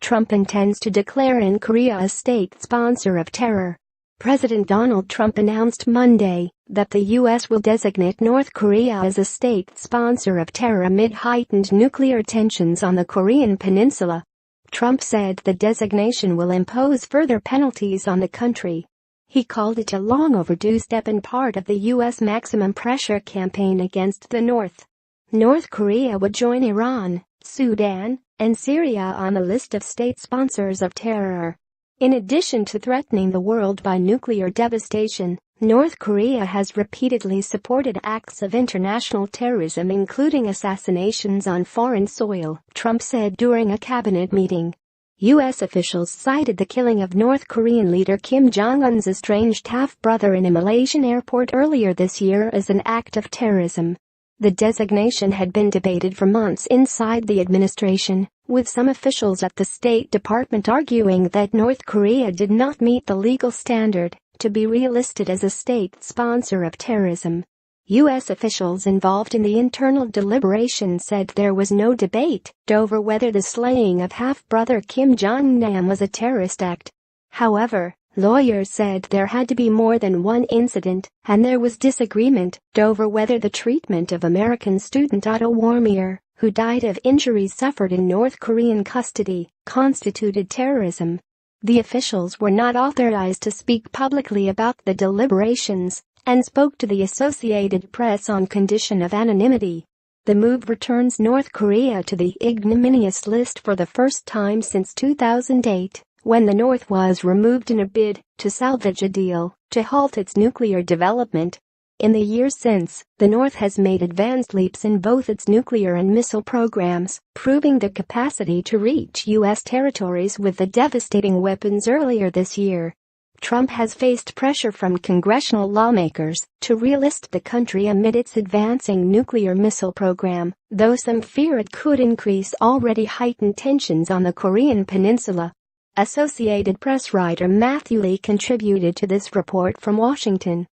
Trump intends to declare in Korea a state sponsor of terror. President Donald Trump announced Monday that the U.S. will designate North Korea as a state sponsor of terror amid heightened nuclear tensions on the Korean peninsula. Trump said the designation will impose further penalties on the country. He called it a long overdue step and part of the U.S. maximum pressure campaign against the North. North Korea would join Iran, Sudan, and Syria on the list of state sponsors of terror. In addition to threatening the world by nuclear devastation, North Korea has repeatedly supported acts of international terrorism including assassinations on foreign soil, Trump said during a cabinet meeting. U.S. officials cited the killing of North Korean leader Kim Jong-un's estranged half-brother in a Malaysian airport earlier this year as an act of terrorism. The designation had been debated for months inside the administration, with some officials at the State Department arguing that North Korea did not meet the legal standard to be relisted as a state sponsor of terrorism. U.S. officials involved in the internal deliberation said there was no debate over whether the slaying of half-brother Kim Jong-nam was a terrorist act. However, lawyers said there had to be more than one incident, and there was disagreement over whether the treatment of American student Otto Warmbier, who died of injuries suffered in North Korean custody, constituted terrorism. The officials were not authorized to speak publicly about the deliberations and spoke to the Associated Press on condition of anonymity. The move returns North Korea to the ignominious list for the first time since 2008, when the North was removed in a bid to salvage a deal to halt its nuclear development. In the years since, the North has made advanced leaps in both its nuclear and missile programs, proving their capacity to reach U.S. territories with the devastating weapons earlier this year. Trump has faced pressure from congressional lawmakers to relist the country amid its advancing nuclear missile program, though some fear it could increase already heightened tensions on the Korean peninsula. Associated Press writer Matthew Lee contributed to this report from Washington.